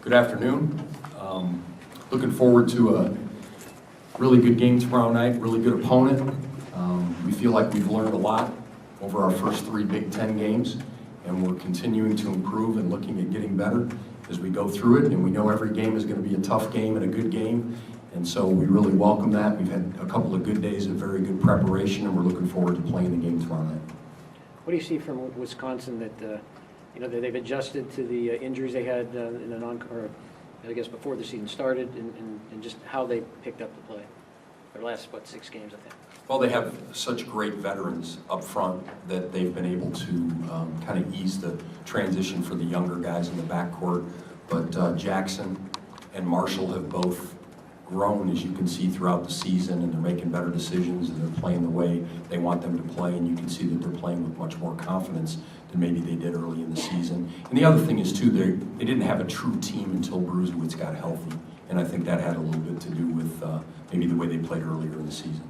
Good afternoon. Looking forward to a really good game tomorrow night, really good opponent. We feel like we've learned a lot over our first 3 Big Ten games, and we're continuing to improve and looking at getting better as we go through it. And we know every game is going to be a tough game and a good game, and so we really welcome that. We've had a couple of good days of very good preparation, and we're looking forward to playing the game tomorrow night. What do you see from Wisconsin that that they've adjusted to the injuries they had in the before the season started, and just how they picked up the play? Their last 6 games, I think. Well, they have such great veterans up front that they've been able to kind of ease the transition for the younger guys in the backcourt. But Jackson and Marshall have both grown, as you can see, throughout the season, and they're making better decisions, and they're playing the way they want them to play, and you can see that they're playing with much more confidence than maybe they did early in the season. And the other thing is, too, they didn't have a true team until Bruisewitz got healthy, and I think that had a little bit to do with maybe the way they played earlier in the season.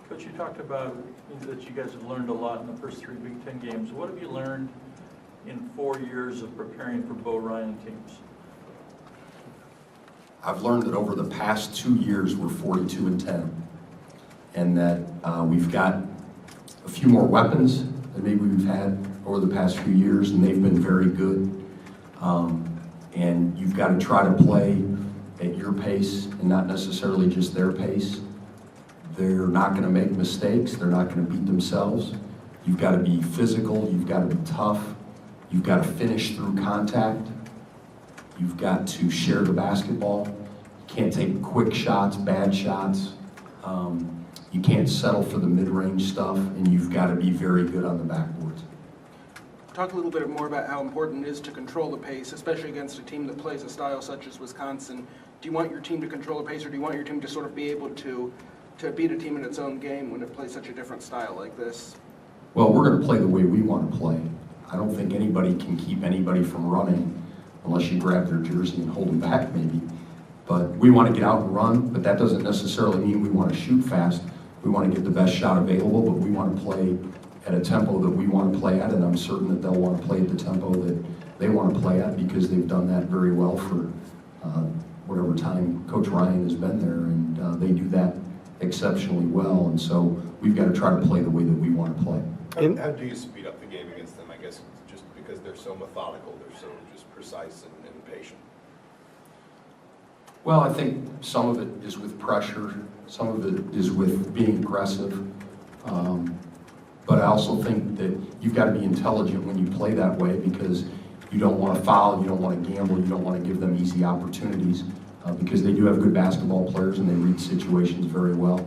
Coach, you talked about that you guys have learned a lot in the first 3 Big Ten games. What have you learned in 4 years of preparing for Bo Ryan teams? I've learned that over the past 2 years, we're 42-10, and that we've got a few more weapons than maybe we've had over the past few years, and they've been very good. And you've got to try to play at your pace and not necessarily just their pace. They're not going to make mistakes. They're not going to beat themselves. You've got to be physical. You've got to be tough. You've got to finish through contact. You've got to share the basketball. You can't take quick shots, bad shots. You can't settle for the mid-range stuff, and you've got to be very good on the backboards. Talk a little bit more about how important it is to control the pace, especially against a team that plays a style such as Wisconsin. Do you want your team to control the pace, or do you want your team to sort of be able to beat a team in its own game when it plays such a different style like this? Well, we're going to play the way we want to play. I don't think anybody can keep anybody from running unless you grab their jersey and hold them back maybe. But we want to get out and run, but that doesn't necessarily mean we want to shoot fast. We want to get the best shot available, but we want to play at a tempo that we want to play at, and I'm certain that they'll want to play at the tempo that they want to play at, because they've done that very well for whatever time Coach Ryan has been there, and they do that exceptionally well, and so we've got to try to play the way that we want to play. How do you speed up the game against them? I guess just because they're so methodical, they're so just precise and patient. Well, I think some of it is with pressure, some of it is with being aggressive, but I also think that you've got to be intelligent when you play that way, because you don't want to foul, you don't want to gamble, you don't want to give them easy opportunities, because they do have good basketball players and they read situations very well.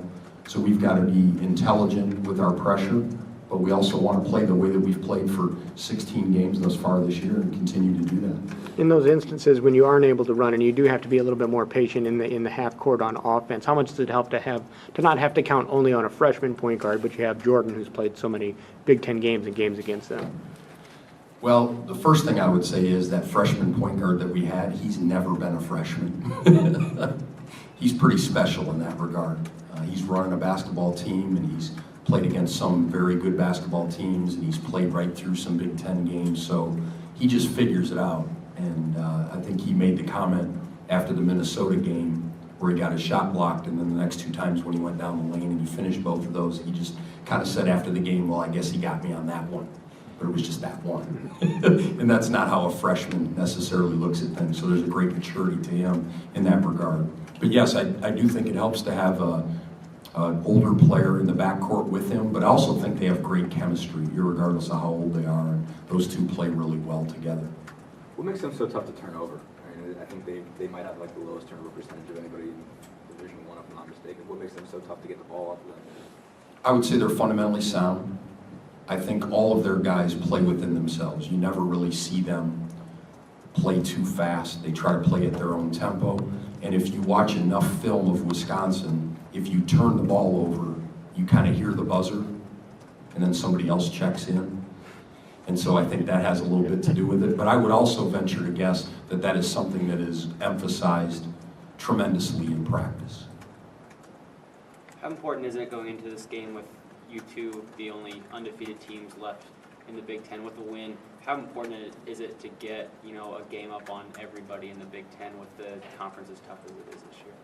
So we've got to be intelligent with our pressure, but we also want to play the way that we've played for 16 games thus far this year and continue to do that. In those instances when you aren't able to run and you do have to be a little bit more patient in the half court on offense, how much does it help to not have to count only on a freshman point guard, but you have Jordan, who's played so many Big Ten games and games against them? Well, the first thing I would say is that freshman point guard that we had, he's never been a freshman. He's pretty special in that regard. He's running a basketball team, and he's played against some very good basketball teams, and he's played right through some Big Ten games, so he just figures it out. And I think he made the comment after the Minnesota game where he got his shot blocked, and then the next 2 times when he went down the lane and he finished both of those, he just kind of said after the game, well, I guess he got me on that one. But it was just that one. And that's not how a freshman necessarily looks at things, so there's a great maturity to him in that regard. But yes, I do think it helps to have an older player in the backcourt with him, but I also think they have great chemistry, regardless of how old they are, and those two play really well together. What makes them so tough to turn over? I think they might have like the lowest turnover percentage of anybody in Division I, if I'm not mistaken. What makes them so tough to get the ball off of them? I would say they're fundamentally sound. I think all of their guys play within themselves. You never really see them play too fast. They try to play at their own tempo. And if you watch enough film of Wisconsin, if you turn the ball over, you kind of hear the buzzer, and then somebody else checks in. And so I think that has a little bit to do with it. But I would also venture to guess that that is something that is emphasized tremendously in practice. How important is it going into this game with you two the only undefeated teams left in the Big Ten with a win how important is it to get, you know, a game up on everybody in the Big Ten with the conference as tough as it is this year?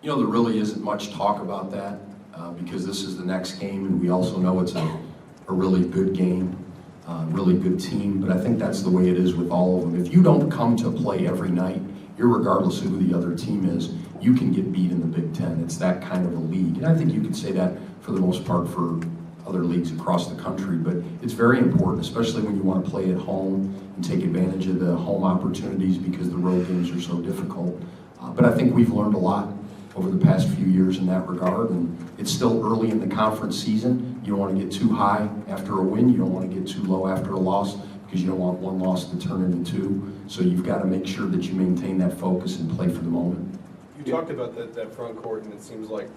You know, there really isn't much talk about that because this is the next game, and we also know it's a really good game, really good team, but I think that's the way it is with all of them. If you don't come to play every night, irregardless of who the other team is, you can get beat in the Big Ten. It's that kind of a league. And I think you could say that for the most part for other leagues across the country, but it's very important, especially when you want to play at home and take advantage of the home opportunities because the road games are so difficult. But I think we've learned a lot over the past few years in that regard, and it's still early in the conference season. You don't want to get too high after a win. You don't want to get too low after a loss because you don't want one loss to turn into two. So you've got to make sure that you maintain that focus and play for the moment. You talked about that front court, and it seems like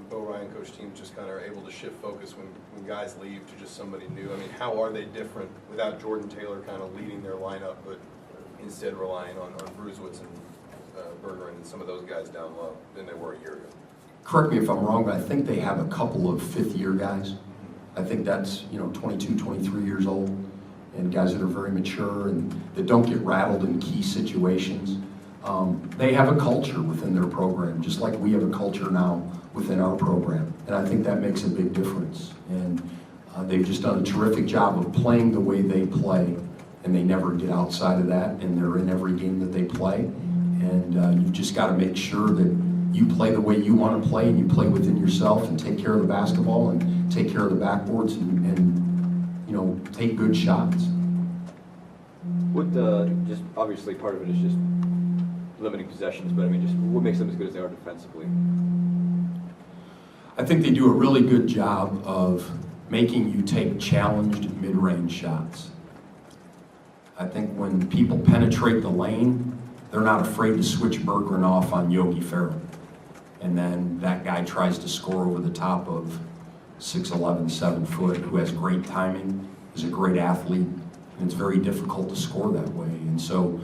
Bo Ryan coach teams just kind of are able to shift focus when guys leave to just somebody new. I mean, how are they different without Jordan Taylor kind of leading their lineup, but instead relying on Bruzewitz and Bergeron and some of those guys down low than they were a year ago? Correct me if I'm wrong, but I think they have a couple of fifth-year guys. I think that's, 22, 23 years old, and guys that are very mature and that don't get rattled in key situations. They have a culture within their program, just like we have a culture now within our program, and I think that makes a big difference. And they've just done a terrific job of playing the way they play, and they never get outside of that, and they're in every game that they play. And you've just got to make sure that you play the way you want to play, and you play within yourself and take care of the basketball and take care of the backboards and take good shots. What just obviously part of it is just limiting possessions, but I mean, just what makes them as good as they are defensively? I think they do a really good job of making you take challenged mid-range shots. I think when people penetrate the lane, they're not afraid to switch Bergeron off on Yogi Ferrell. And then that guy tries to score over the top of 6'11", 7 foot, who has great timing, is a great athlete, and it's very difficult to score that way. And so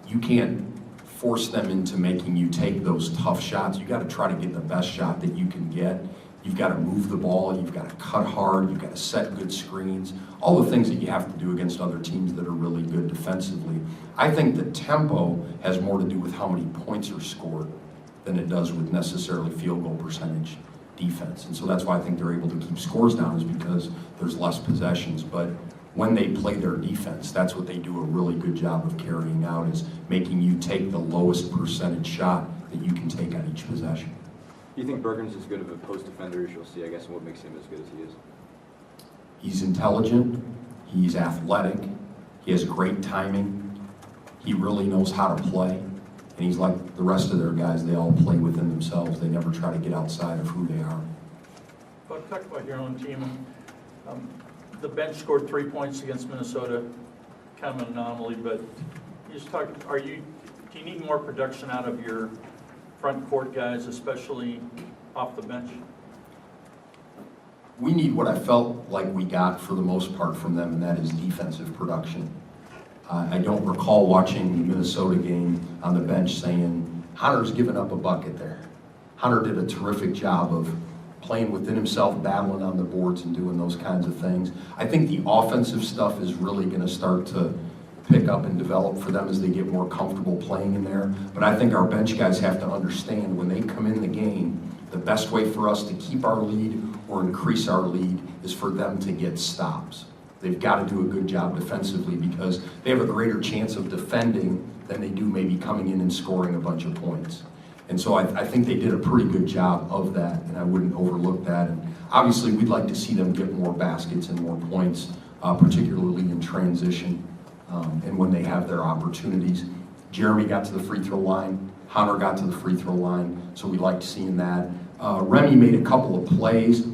you can't force them into making you take those tough shots. You got to try to get the best shot that you can get. You've got to move the ball, you've got to cut hard, you've got to set good screens, all the things that you have to do against other teams that are really good defensively. I think the tempo has more to do with how many points are scored than it does with necessarily field goal percentage defense. And so that's why I think they're able to keep scores down, is because there's less possessions. But when they play their defense, that's what they do a really good job of carrying out, is making you take the lowest percentage shot that you can take on each possession. Do you think Bergeron's as good of a post defender as you'll see, I guess, and what makes him as good as he is? He's intelligent, he's athletic, he has great timing, he really knows how to play, and he's like the rest of their guys. They all play within themselves. They never try to get outside of who they are. But talk about your own team. The bench scored 3 points against Minnesota, kind of an anomaly, but you just talk, do you need more production out of your front court guys, especially off the bench? We need what I felt like we got for the most part from them, and that is defensive production. I don't recall watching the Minnesota game on the bench saying, Hunter's given up a bucket there. Hunter did a terrific job of playing within himself, battling on the boards and doing those kinds of things. I think the offensive stuff is really going to start to pick up and develop for them as they get more comfortable playing in there. But I think our bench guys have to understand when they come in the game, the best way for us to keep our lead or increase our lead is for them to get stops. They've got to do a good job defensively because they have a greater chance of defending than they do maybe coming in and scoring a bunch of points. And so I think they did a pretty good job of that, and I wouldn't overlook that. And obviously, we'd like to see them get more baskets and more points, particularly in transition and when they have their opportunities. Jeremy got to the free throw line. Hunter got to the free throw line, so we liked seeing that. Remy made a couple of plays,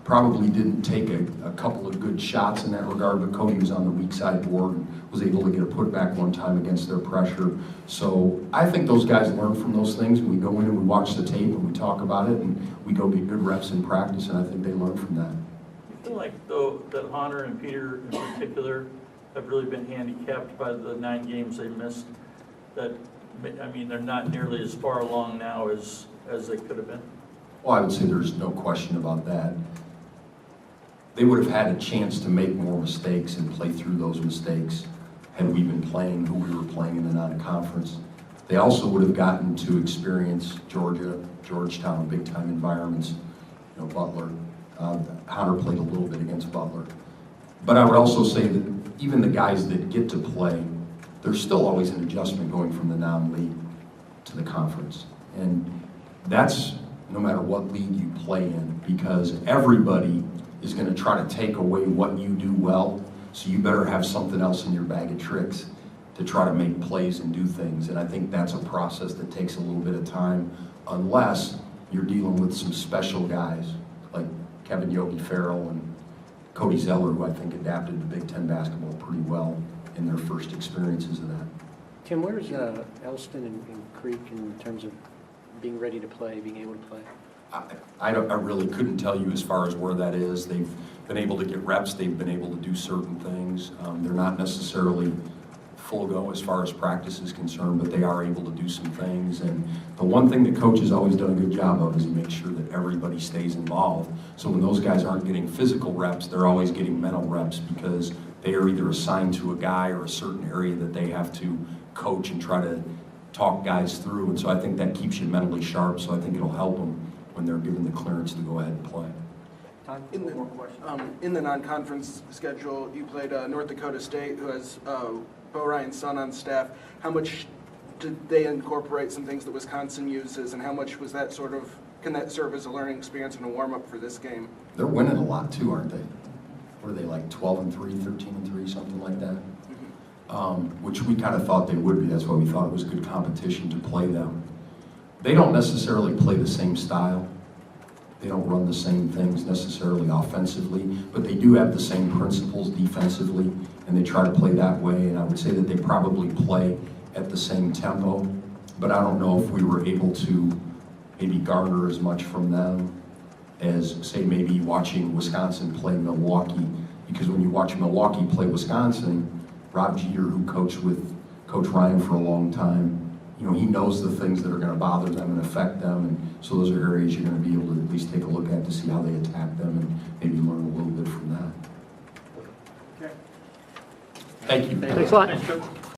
probably didn't take a couple of good shots in that regard, but Cody was on the weak side board and was able to get a putback one time against their pressure. So I think those guys learn from those things, and we go in and we watch the tape and we talk about it, and we go get good reps in practice, and I think they learn from that. I feel like, though, that Hunter and Peter in particular have really been handicapped by the 9 games they missed. That, I mean, they're not nearly as far along now as they could have been. Well, I would say there's no question about that. they would have had a chance to make more mistakes and play through those mistakes had we been playing who we were playing in the non-conference. They also would have gotten to experience Georgia, Georgetown, big-time environments, Butler. Hunter played a little bit against Butler. But I would also say that even the guys that get to play, there's still always an adjustment going from the non-league to the conference. And that's no matter what league you play in, because everybody is going to try to take away what you do well, so you better have something else in your bag of tricks to try to make plays and do things. And I think that's a process that takes a little bit of time, unless you're dealing with some special guys like Kevin Yogi Farrell and Cody Zeller, who I think adapted to Big Ten basketball pretty well in their first experiences of that. Tim, where's Elston and Creek in terms of being ready to play, being able to play? I really couldn't tell you as far as where that is. They've been able to get reps. They've been able to do certain things. They're not necessarily full go as far as practice is concerned, but they are able to do some things. And the one thing that coach has always done a good job of is make sure that everybody stays involved. So when those guys aren't getting physical reps, they're always getting mental reps, because they are either assigned to a guy or a certain area that they have to coach and try to talk guys through. And so I think that keeps you mentally sharp. So I think it'll help them when they're given the clearance to go ahead and play. In the non-conference schedule, you played North Dakota State, who has Bo Ryan's son on staff. How much did they incorporate some things that Wisconsin uses, and how much was that can that serve as a learning experience and a warm-up for this game? They're winning a lot too, aren't they? What are they, like 12-3, 13-3, something like that? Which we kind of thought they would be. That's why we thought it was good competition to play them. They don't necessarily play the same style. They don't run the same things necessarily offensively, but they do have the same principles defensively, and they try to play that way. And I would say that they probably play at the same tempo, but I don't know if we were able to maybe garner as much from them as, say, maybe watching Wisconsin play Milwaukee. Because when you watch Milwaukee play Wisconsin, Rob Jeter, who coached with Coach Ryan for a long time, he knows the things that are going to bother them and affect them, and so those are areas you're going to be able to at least take a look at to see how they attack them and maybe learn a little bit from that. Okay. Thank you. Thanks a lot. Thanks, Coach.